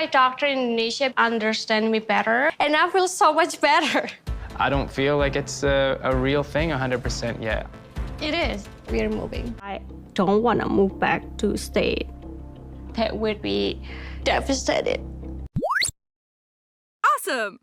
my doctor in Indonesia understand me better, and I feel so much better. I don't feel like it's a real thing 100% yet. It is. We're moving. I don't want to move back to state. That would be devastated. Awesome!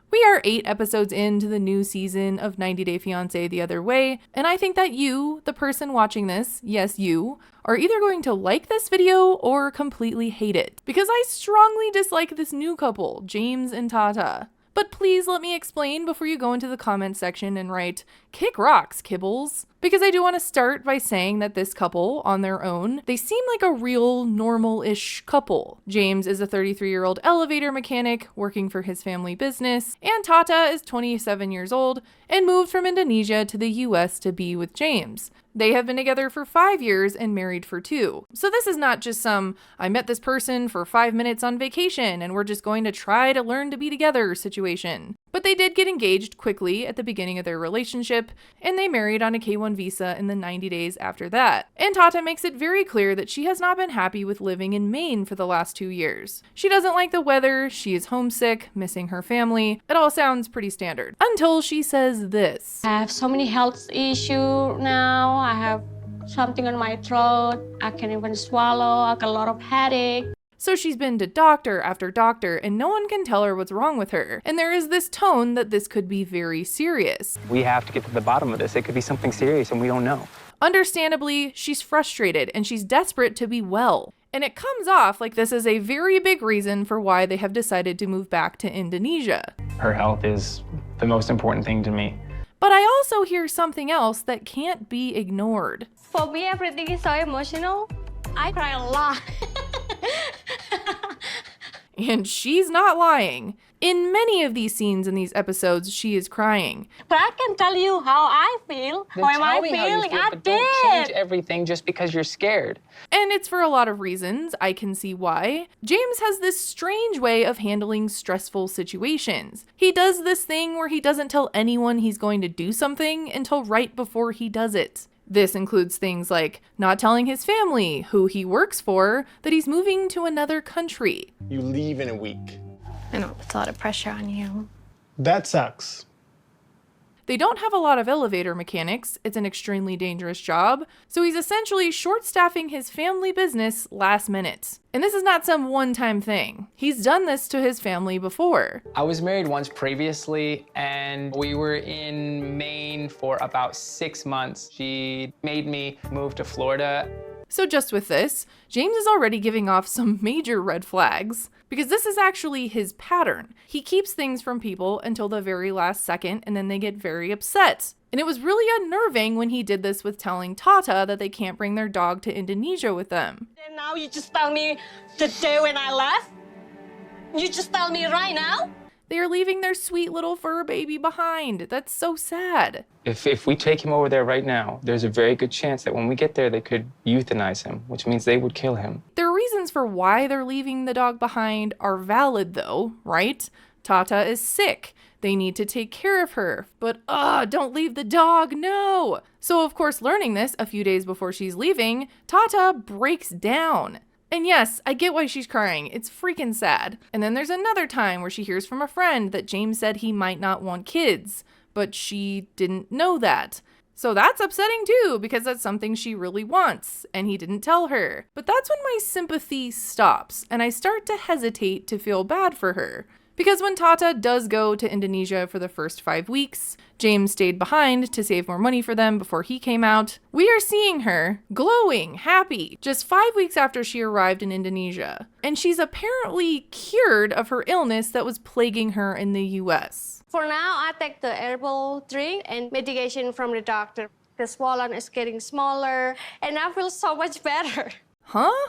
We are 8 episodes into the new season of 90 Day Fiancé the Other Way, and I think that you, the person watching this, yes you, are either going to like this video or completely hate it, because I strongly dislike this new couple, James and Tata. But please let me explain before you go into the comment section and write, "Kick rocks, kiblz." Because I do want to start by saying that this couple, on their own, they seem like a real normal-ish couple. James is a 33-year-old elevator mechanic working for his family business, and Tata is 27 years old and moved from Indonesia to the US to be with James. They have been together for 5 years and married for 2. So this is not just some, I met this person for 5 minutes on vacation and we're just going to try to learn to be together situation. But they did get engaged quickly at the beginning of their relationship, and they married on a K-1 visa in the 90 days after that. And Tata makes it very clear that she has not been happy with living in Maine for the last 2 years. She doesn't like the weather, she is homesick, missing her family. It all sounds pretty standard. Until she says this. I have so many health issues now. I have something on my throat. I can't even swallow. I got a lot of headache. So she's been to doctor after doctor, and no one can tell her what's wrong with her. And there is this tone that this could be very serious. We have to get to the bottom of this. It could be something serious and we don't know. Understandably, she's frustrated and she's desperate to be well. And it comes off like this is a very big reason for why they have decided to move back to Indonesia. Her health is the most important thing to me. But I also hear something else that can't be ignored. For me, everything is so emotional. I cry a lot. And she's not lying. In many of these scenes in these episodes, she is crying. But I can tell you how I feel. Then How am I tell me how you feeling? feel, I but don't change did. everything just because you're scared. And it's for a lot of reasons. I can see why. James has this strange way of handling stressful situations. He does this thing where he doesn't tell anyone he's going to do something until right before he does it. This includes things like not telling his family, who he works for, that he's moving to another country. You leave in a week. I know, it's a lot of pressure on you. That sucks. They don't have a lot of elevator mechanics. It's an extremely dangerous job. So he's essentially short-staffing his family business last minute. And this is not some one-time thing. He's done this to his family before. I was married once previously, and we were in Maine for about 6 months. She made me move to Florida. So just with this, James is already giving off some major red flags, because this is actually his pattern. He keeps things from people until the very last second, and then they get very upset. And it was really unnerving when he did this with telling Tata that they can't bring their dog to Indonesia with them. And now you just tell me the day when I left? You just tell me right now? They are leaving their sweet little fur baby behind. That's so sad. If we take him over there right now, there's a very good chance that when we get there, they could euthanize him, which means they would kill him. Their reasons for why they're leaving the dog behind are valid though, right? Tata is sick. They need to take care of her, but don't leave the dog, no! So of course, learning this a few days before she's leaving, Tata breaks down. And yes, I get why she's crying. It's freaking sad. And then there's another time where she hears from a friend that James said he might not want kids, but she didn't know that. So that's upsetting too, because that's something she really wants, and he didn't tell her. But that's when my sympathy stops, and I start to hesitate to feel bad for her. Because when Tata does go to Indonesia for the first 5 weeks, James stayed behind to save more money for them before he came out. We are seeing her glowing, happy, just 5 weeks after she arrived in Indonesia. And she's apparently cured of her illness that was plaguing her in the US. For now, I take the herbal drink and medication from the doctor. The swollen is getting smaller, and I feel so much better. Huh?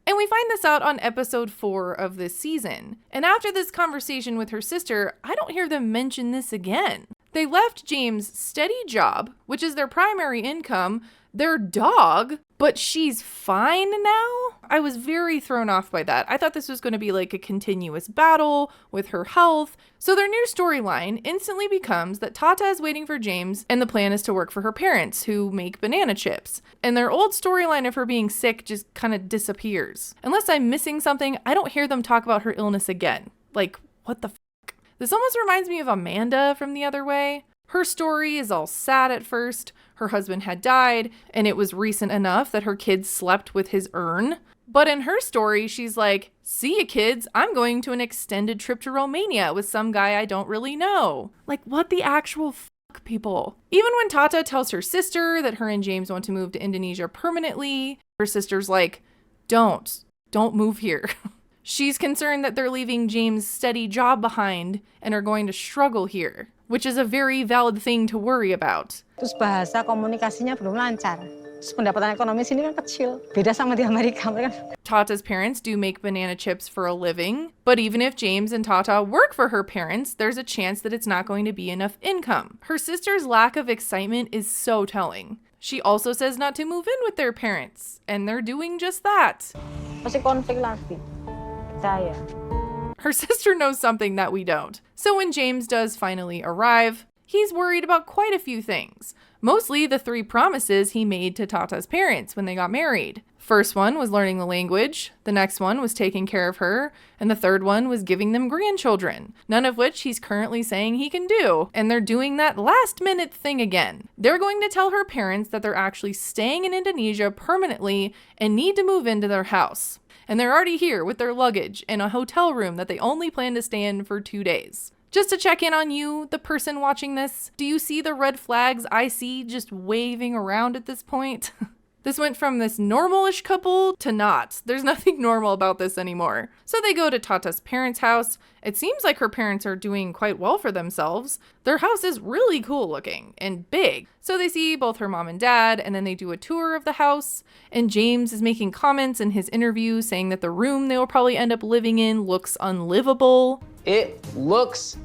And we find this out on episode 4 of this season. And after this conversation with her sister, I don't hear them mention this again. They left James' steady job, which is their primary income, their dog, but she's fine now? I was very thrown off by that. I thought this was going to be like a continuous battle with her health. So their new storyline instantly becomes that Tata is waiting for James and the plan is to work for her parents who make banana chips. And their old storyline of her being sick just kind of disappears. Unless I'm missing something, I don't hear them talk about her illness again. Like, what the fuck? This almost reminds me of Amanda from The Other Way. Her story is all sad at first. Her husband had died, and it was recent enough that her kids slept with his urn. But in her story, she's like, see ya kids, I'm going to an extended trip to Romania with some guy I don't really know. Like, what the actual fuck, people? Even when Tata tells her sister that her and James want to move to Indonesia permanently, her sister's like, don't move here. She's concerned that they're leaving James' steady job behind and are going to struggle here, which is a very valid thing to worry about. Terus bahasa komunikasinya belum lancar. Terus pendapatan ekonomi sini kan kecil. Beda sama di Amerika. Tata's parents do make banana chips for a living, but even if James and Tata work for her parents, there's a chance that it's not going to be enough income. Her sister's lack of excitement is so telling. She also says not to move in with their parents, and they're doing just that. Masih konflik lagi. Percaya. Her sister knows something that we don't. So when James does finally arrive, he's worried about quite a few things. Mostly the 3 promises he made to Tata's parents when they got married. First one was learning the language, the next one was taking care of her, and the third one was giving them grandchildren, none of which he's currently saying he can do. And they're doing that last minute thing again. They're going to tell her parents that they're actually staying in Indonesia permanently and need to move into their house. And they're already here with their luggage in a hotel room that they only plan to stay in for 2 days. Just to check in on you, the person watching this, do you see the red flags I see just waving around at this point? This went from this normal-ish couple to not. There's nothing normal about this anymore. So they go to Tata's parents' house. It seems like her parents are doing quite well for themselves. Their house is really cool looking and big. So they see both her mom and dad, and then they do a tour of the house. And James is making comments in his interview saying that the room they will probably end up living in looks unlivable. It looks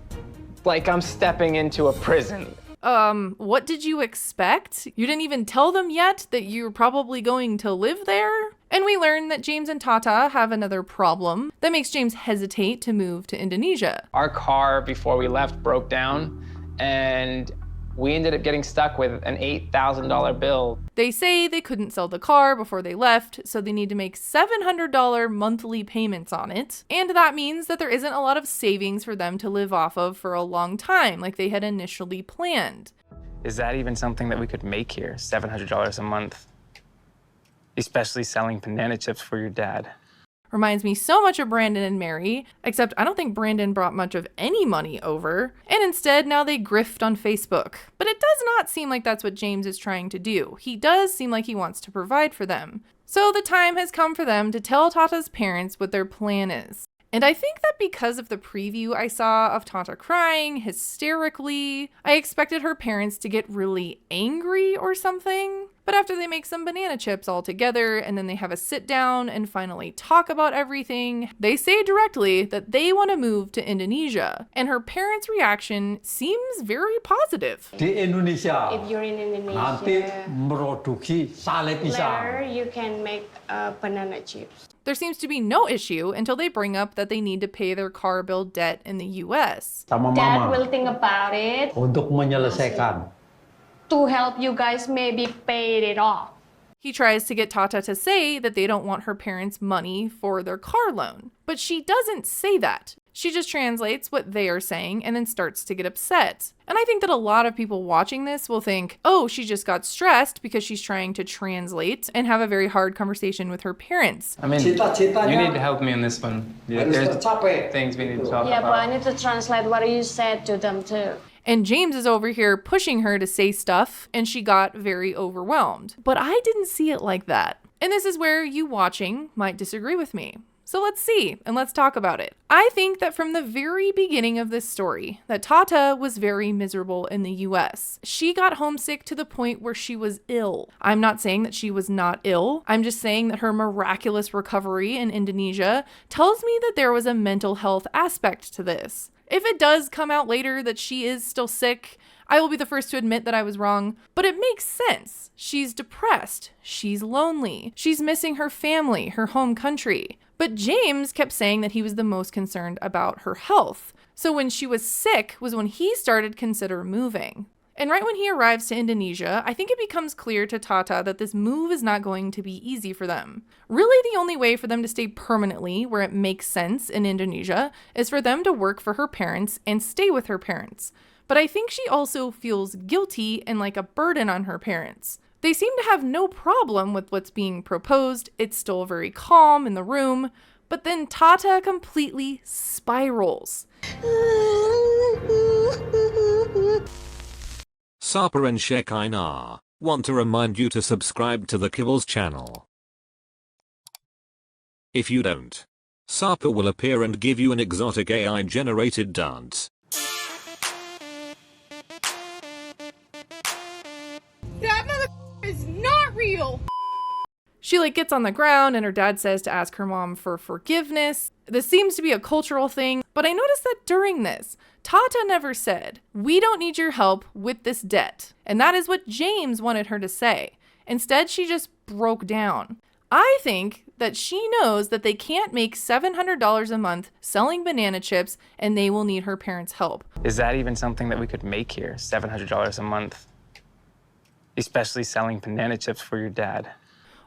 like I'm stepping into a prison. What did you expect? You didn't even tell them yet that you're probably going to live there? And we learn that James and Tata have another problem that makes James hesitate to move to Indonesia. Our car before we left broke down, and we ended up getting stuck with an $8,000 bill. They say they couldn't sell the car before they left, so they need to make $700 monthly payments on it. And that means that there isn't a lot of savings for them to live off of for a long time, like they had initially planned. Is that even something that we could make here? $700 a month? Especially selling banana chips for your dad. Reminds me so much of Brandan and Mary, except I don't think Brandan brought much of any money over, and instead now they grift on Facebook. But it does not seem like that's what James is trying to do. He does seem like he wants to provide for them. So the time has come for them to tell Tata's parents what their plan is. And I think that because of the preview I saw of Tata crying hysterically, I expected her parents to get really angry or something. But after they make some banana chips all together and then they have a sit down and finally talk about everything, they say directly that they want to move to Indonesia. And her parents' reaction seems very positive. Di Indonesia, If you're in nanti Indonesia, produksi sale later pisang. you can make banana chips. There seems to be no issue until they bring up that they need to pay their car bill debt in the US. Sama Dad mama will think about it untuk menyelesaikan. to help you guys maybe pay it off. He tries to get Tata to say that they don't want her parents' money for their car loan, but she doesn't say that. She just translates what they are saying and then starts to get upset. And I think that a lot of people watching this will think, oh, she just got stressed because she's trying to translate and have a very hard conversation with her parents. I mean, Cita-citanya you need to help me on this one. harus There's tercapai. things we need to talk Yeah, but I about. need to translate what you said to them too. And James is over here pushing her to say stuff, and she got very overwhelmed. But I didn't see it like that. And this is where you watching might disagree with me. So let's see, and let's talk about it. I think that from the very beginning of this story, that Tata was very miserable in the US. She got homesick to the point where she was ill. I'm not saying that she was not ill. I'm just saying that her miraculous recovery in Indonesia tells me that there was a mental health aspect to this. If it does come out later that she is still sick, I will be the first to admit that I was wrong, but it makes sense. She's depressed. She's lonely. She's missing her family, her home country. But James kept saying that he was the most concerned about her health. So when she was sick was when he started consider moving. And right when he arrives to Indonesia, I think it becomes clear to Tata that this move is not going to be easy for them. Really, the only way for them to stay permanently where it makes sense in Indonesia is for them to work for her parents and stay with her parents. But I think she also feels guilty and like a burden on her parents. They seem to have no problem with what's being proposed. It's still very calm in the room. But then Tata completely spirals. Sapa and Shekinah want to remind you to subscribe to the Kiblz channel. If you don't, Sapa will appear and give you an exotic AI-generated dance. That mother is not real. She gets on the ground and her dad says to ask her mom for forgiveness. This seems to be a cultural thing, but I noticed that during this, Tata never said, "We don't need your help with this debt." And that is what James wanted her to say. Instead, she just broke down. I think that she knows that they can't make $700 a month selling banana chips and they will need her parents' help. Is that even something that we could make here? $700 a month? Especially selling banana chips for your dad.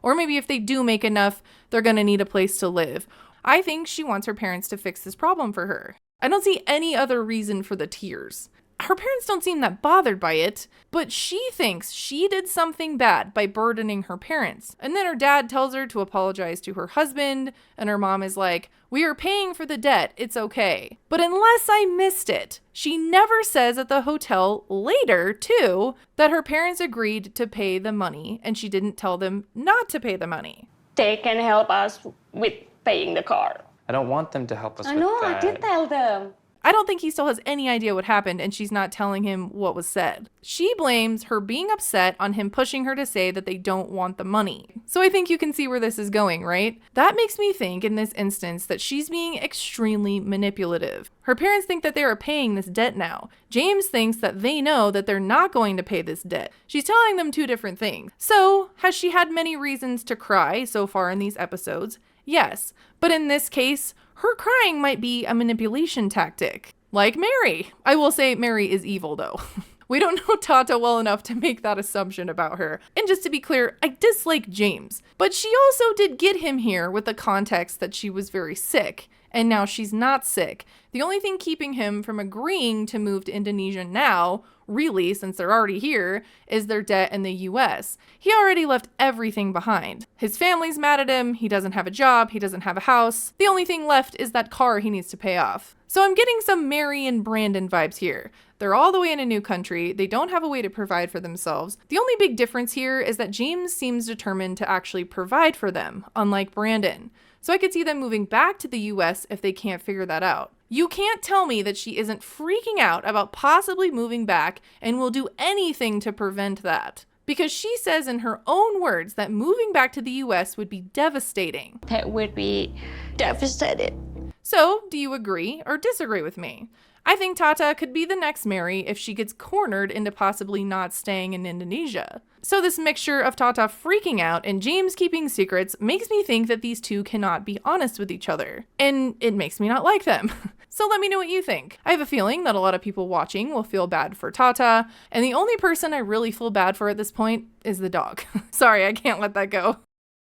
Or maybe if they do make enough, they're gonna need a place to live. I think she wants her parents to fix this problem for her. I don't see any other reason for the tears. Her parents don't seem that bothered by it, but she thinks she did something bad by burdening her parents. And then her dad tells her to apologize to her husband, and her mom is like, "We are paying for the debt, it's okay." But unless I missed it, she never says at the hotel later, too, that her parents agreed to pay the money, and she didn't tell them not to pay the money. They can help us with paying the car. I don't want them to help us I with know, that. I did tell them. I don't think he still has any idea what happened, and she's not telling him what was said. She blames her being upset on him pushing her to say that they don't want the money. So I think you can see where this is going, right? That makes me think in this instance that she's being extremely manipulative. Her parents think that they are paying this debt now. James thinks that they know that they're not going to pay this debt. She's telling them two different things. So, has she had many reasons to cry so far in these episodes? Yes, but in this case, her crying might be a manipulation tactic. Like Mary. I will say Mary is evil though. We don't know Tata well enough to make that assumption about her. And just to be clear, I dislike James, but she also did get him here with the context that she was very sick, and now she's not sick. The only thing keeping him from agreeing to move to Indonesia now, really, since they're already here, is their debt in the US. He already left everything behind. His family's mad at him, he doesn't have a job, he doesn't have a house. The only thing left is that car he needs to pay off. So I'm getting some Mary and Brandan vibes here. They're all the way in a new country, they don't have a way to provide for themselves. The only big difference here is that James seems determined to actually provide for them, unlike Brandan. So I could see them moving back to the US if they can't figure that out. You can't tell me that she isn't freaking out about possibly moving back and will do anything to prevent that. Because she says in her own words that moving back to the US would be devastating. That would be devastated. So, do you agree or disagree with me? I think Tata could be the next Mary if she gets cornered into possibly not staying in Indonesia. So this mixture of Tata freaking out and James keeping secrets makes me think that these two cannot be honest with each other. And it makes me not like them. So let me know what you think. I have a feeling that a lot of people watching will feel bad for Tata, and the only person I really feel bad for at this point is the dog. Sorry, I can't let that go.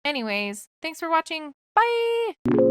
Anyways, thanks for watching. Bye!